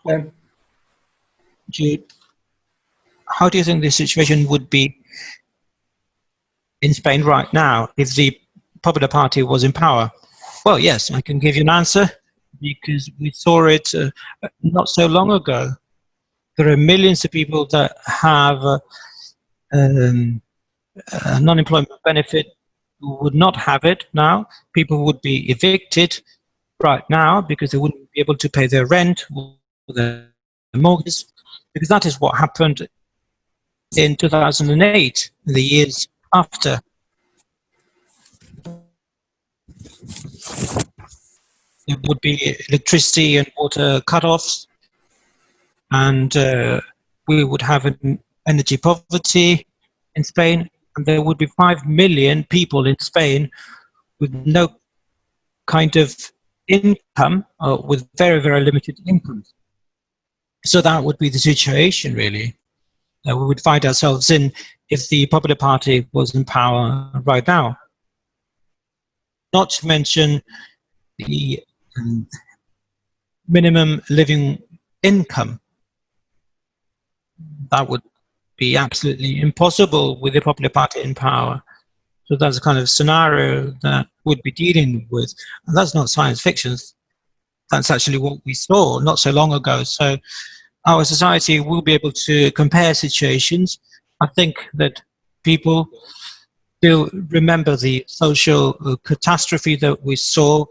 do you think the situation would be in Spain right now if the Popular Party was in power? Well, yes, I can give you an answer, because we saw it not so long ago. There are millions of people that have a non-employment benefit who would not have it now. People would be evicted right now because they wouldn't be able to pay their rent or their mortgage, because that is what happened in 2008, and the years after. There would be electricity and water cut-offs, and we would have an energy poverty in Spain, and there would be 5 million people in Spain with no kind of income, with very, very limited income. So that would be the situation, really, that we would find ourselves in if the Popular Party was in power right now. Not to mention the minimum living income. That would be absolutely impossible with the Popular Party in power. So that's the kind of scenario that we'd be dealing with. And that's not science fiction. That's actually what we saw not so long ago. So our society will be able to compare situations. I think that people still remember the social catastrophe that we saw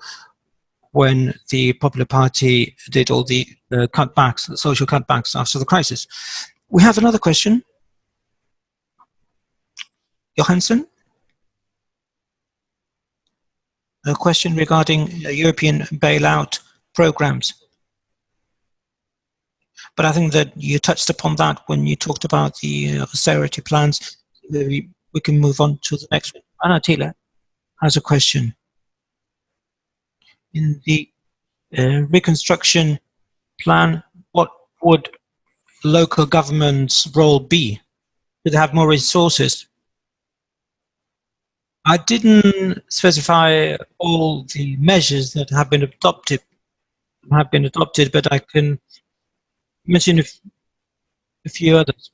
when the Popular Party did all the cutbacks, the social cutbacks after the crisis. We have another question. Johansson? A question regarding European bailout programs. But I think that you touched upon that when you talked about the austerity plans. We can move on to the next one. Anna Tila has a question. In the reconstruction plan, what would local government's role be? Should they have more resources? I didn't specify all the measures that have been adopted, but I can mention a few others.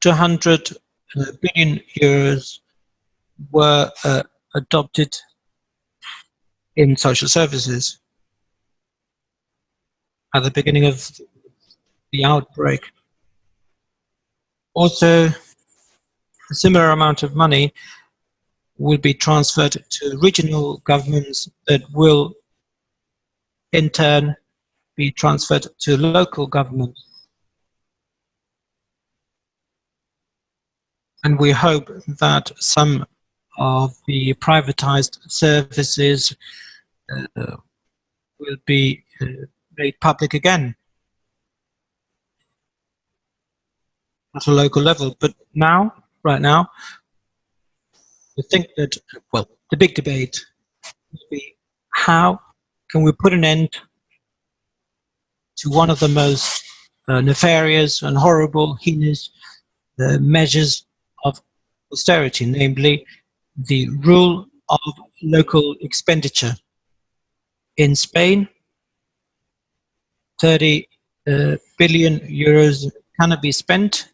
200 billion euros were adopted in social services at the beginning of the outbreak. Also, a similar amount of money will be transferred to regional governments that will in turn be transferred to local governments. And we hope that some of the privatized services will be made public again at a local level. But now, right now, we think that, well, the big debate would be how can we put an end to one of the most nefarious and horrible, heinous measures of austerity, namely the rule of local expenditure. In Spain, 30 billion euros cannot be spent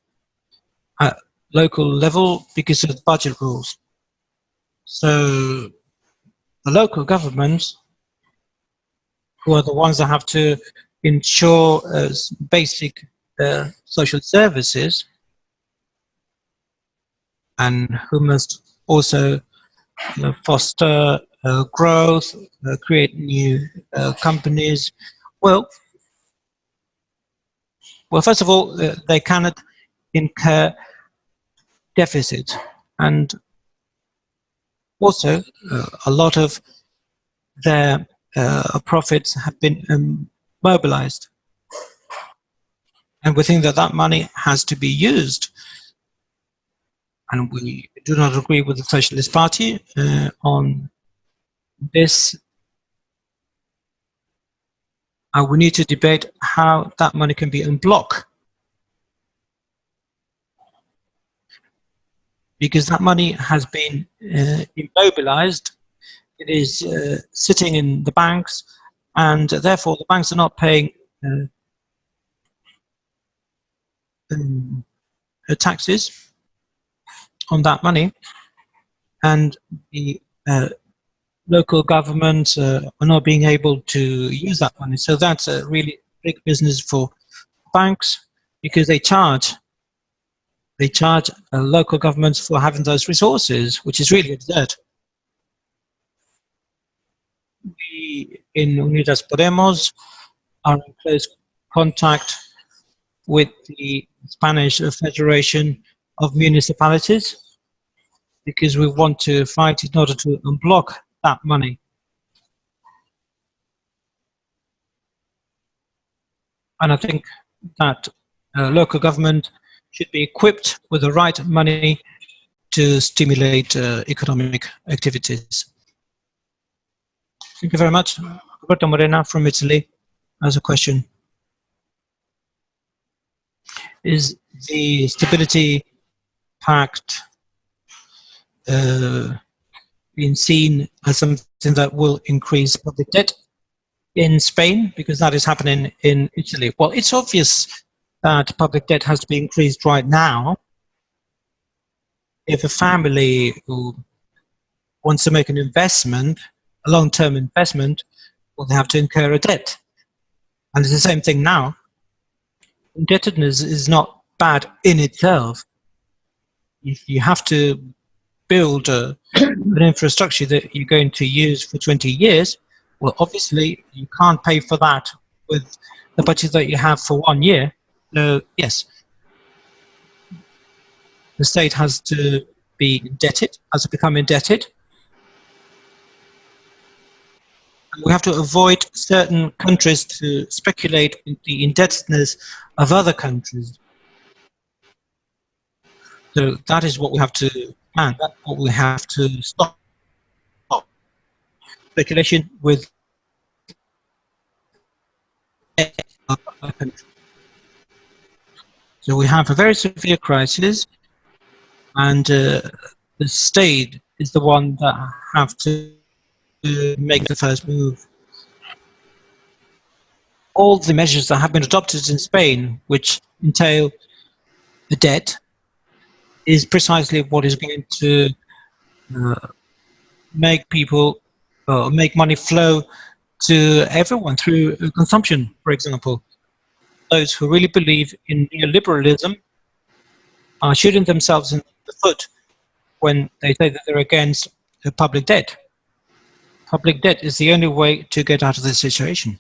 at local level because of budget rules. So the local governments, who are the ones that have to ensure basic social services, and who must also foster growth, create new companies. Well, first of all, they cannot incur deficit, and also a lot of their profits have been mobilized, and we think that that money has to be used. And we do not agree with the Socialist Party on this. We need to debate how that money can be unblocked, because that money has been immobilized. It is sitting in the banks, and therefore the banks are not paying taxes on that money, and the local governments are not being able to use that money. So that's a really big business for banks, because they charge local governments for having those resources, which is really absurd. We in Unidas Podemos are in close contact with the Spanish Federation of Municipalities, because we want to fight in order to unblock that money. And I think that local government should be equipped with the right money to stimulate economic activities. Thank you very much. Roberto Morena from Italy has a question. Is the Stability Pact being seen as something that will increase public debt in Spain, because that is happening in Italy? Well, it's obvious that public debt has to be increased right now. If a family who wants to make an investment, a long-term investment, well, they have to incur a debt. And it's the same thing now. Indebtedness is not bad in itself. If you have to build an infrastructure that you're going to use for 20 years, well, obviously you can't pay for that with the budget that you have for 1 year. So yes, the state has to be indebted, has to become indebted. And we have to avoid certain countries to speculate in the indebtedness of other countries. So that is what we have to plan. That's what we have to stop. Speculation with other countries. So we have a very severe crisis, and the state is the one that have to make the first move. All the measures that have been adopted in Spain, which entail the debt, is precisely what is going to make people, make money flow to everyone through consumption, for example. Those who really believe in neoliberalism are shooting themselves in the foot when they say that they're against public debt. Public debt is the only way to get out of this situation.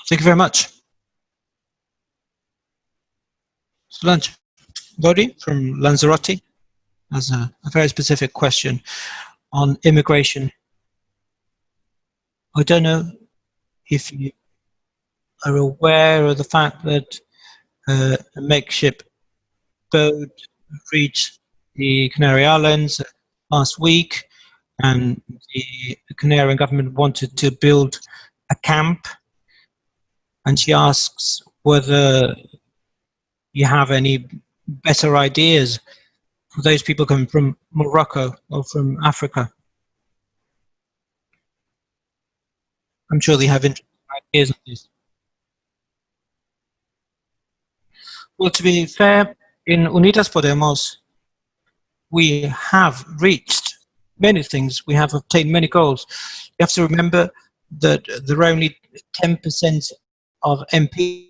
Thank you very much. Solange Bodi from Lanzarote has a very specific question on immigration. I don't know if you are aware of the fact that a makeshift boat reached the Canary Islands last week, and the Canarian government wanted to build a camp, and she asks whether you have any better ideas for those people coming from Morocco or from Africa. I'm sure they have interesting ideas on this. Well, to be fair, in Unidas Podemos, we have reached many things. We have obtained many goals. You have to remember that there are only 10% of MPs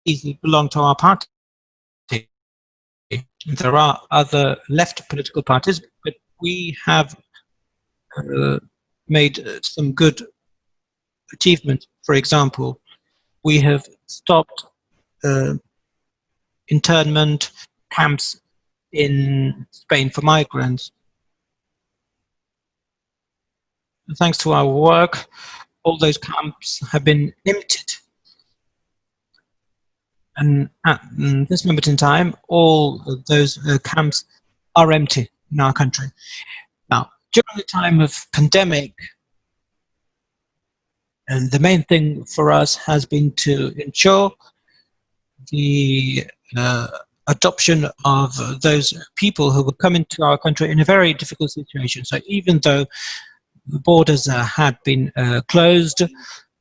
that belong to our party. There are other left political parties, but we have made some good achievements. For example, we have stopped internment camps in Spain for migrants. Thanks to our work, all those camps have been emptied. And at this moment in time, all of those camps are empty in our country. Now, during the time of pandemic, and the main thing for us has been to ensure the adoption of those people who were coming to our country in a very difficult situation. So even though the borders had been closed,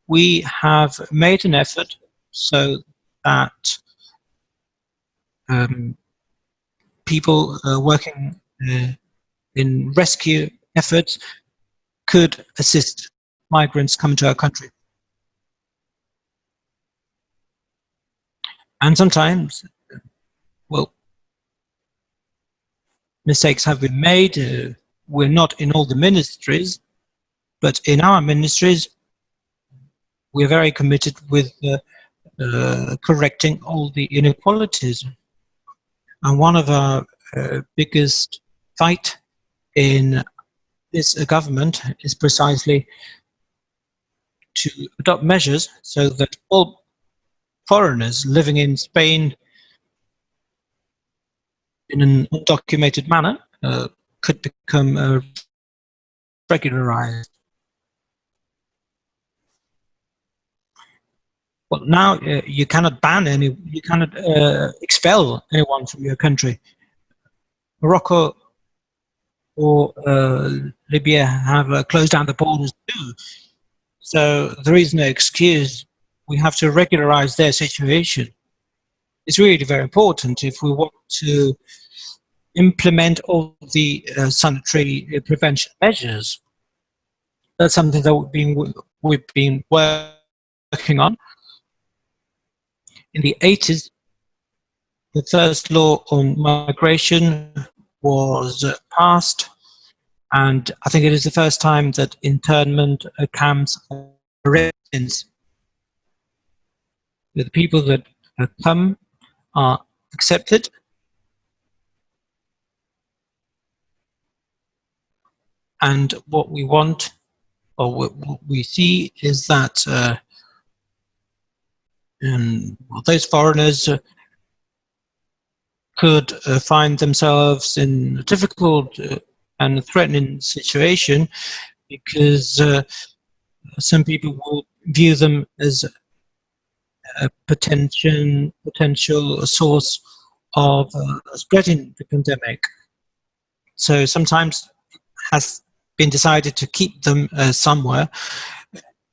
we have made an effort so that people working in rescue efforts could assist migrants coming to our country. And sometimes, well, mistakes have been made. We're not in all the ministries, but in our ministries, we're very committed with correcting all the inequalities. And one of our biggest fight in this government is precisely to adopt measures so that all foreigners living in Spain in an undocumented manner could become regularized. Well, now you cannot you cannot expel anyone from your country. Morocco or Libya have closed down the borders too. So there is no excuse. We have to regularize their situation. It's really very important if we want to implement all the sanitary prevention measures. That's something that we've been working on. In the 80s, the first law on migration was passed, and I think it is the first time that internment camps are residents. The people that come are accepted, and what we want, or what we see, is that those foreigners could find themselves in a difficult and threatening situation because some people will view them as a potential source of spreading the pandemic. So sometimes it has been decided to keep them somewhere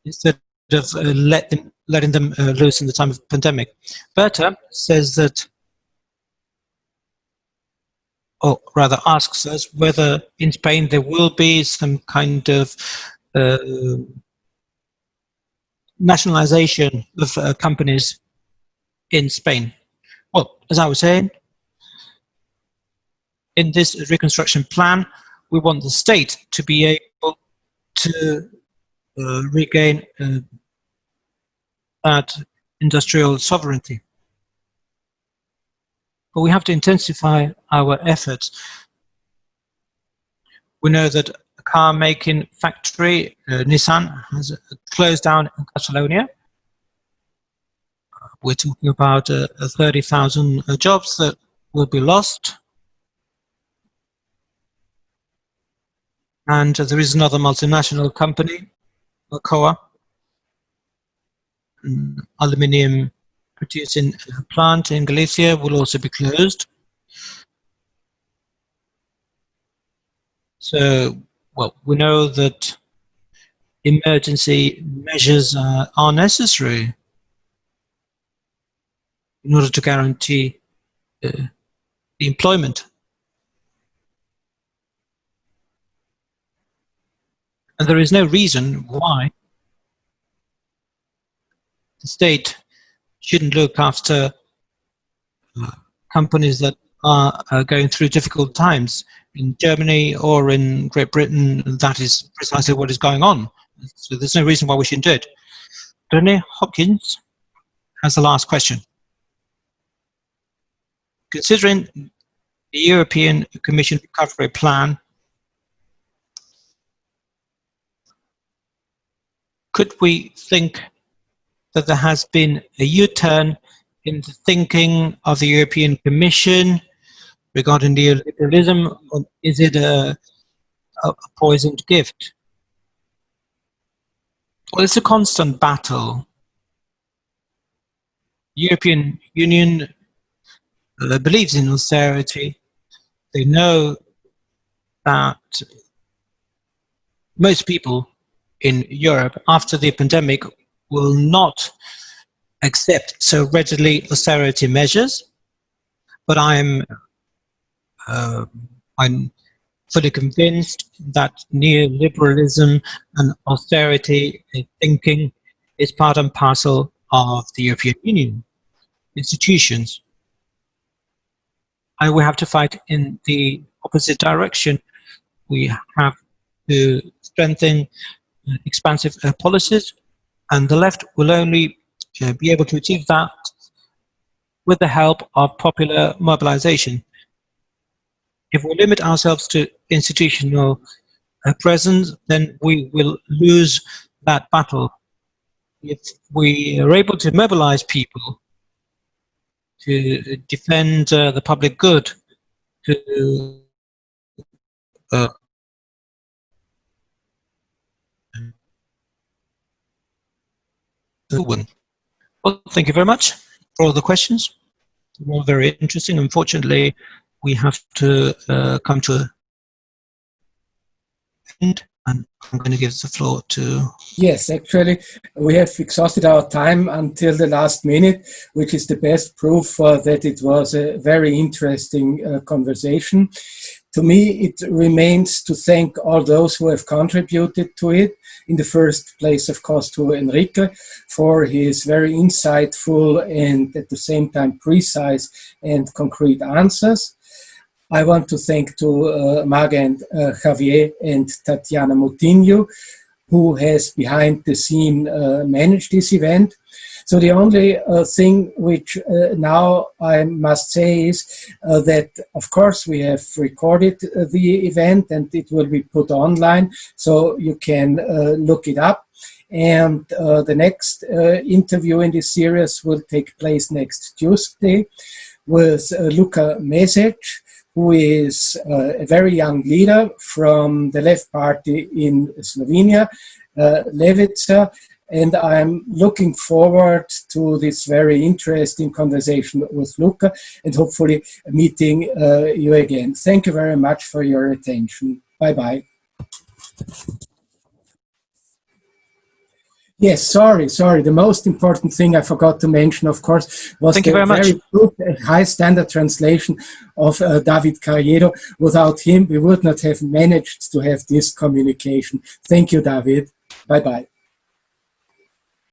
instead of letting them loose in the time of pandemic. Berta says that, or rather asks us whether in Spain there will be some kind of nationalization of companies in Spain. Well, as I was saying, in this reconstruction plan, we want the state to be able to regain that industrial sovereignty. But we have to intensify our efforts. We know that a car making factory, Nissan, has closed down in Catalonia. We're talking about 30,000 jobs that will be lost. And there is another multinational company, Alcoa, an aluminium producing plant in Galicia, will also be closed. So, well, we know that emergency measures are necessary in order to guarantee the employment. And there is no reason why the state shouldn't look after companies that are going through difficult times. In Germany or in Great Britain, that is precisely what is going on. So there's no reason why we shouldn't do it. René Hopkins has the last question. Considering the European Commission recovery plan, could we think that there has been a U-turn in the thinking of the European Commission regarding neoliberalism, or is it a poisoned gift? Well, it's a constant battle. The European Union believes in austerity. They know that most people in Europe after the pandemic will not accept so readily austerity measures, but I'm fully convinced that neoliberalism and austerity thinking is part and parcel of the European Union institutions. And we have to fight in the opposite direction. We have to strengthen expansive policies, and the left will only be able to achieve that with the help of popular mobilization. If we limit ourselves to institutional presence, then we will lose that battle. If we are able to mobilize people to defend the public good, to well, thank you very much for all the questions. They're all very interesting. Unfortunately, we have to come to an end, and I'm going to give the floor to... Yes, actually, we have exhausted our time until the last minute, which is the best proof that it was a very interesting conversation. To me, it remains to thank all those who have contributed to it. In the first place, of course, to Enrique for his very insightful and at the same time precise and concrete answers. I want to thank to Marga and Javier and Tatiana Moutinho, who has behind the scene managed this event. So the only thing which now I must say is that, of course, we have recorded the event and it will be put online, so you can look it up. And the next interview in this series will take place next Tuesday with Luka Mesic, who is a very young leader from the left party in Slovenia, Levica, and I'm looking forward to this very interesting conversation with Luka and hopefully meeting you again. Thank you very much for your attention. Bye-bye. Yes, sorry. The most important thing I forgot to mention, of course, was the very good and high standard translation of David Carriedo. Without him, we would not have managed to have this communication. Thank you, David. Bye-bye.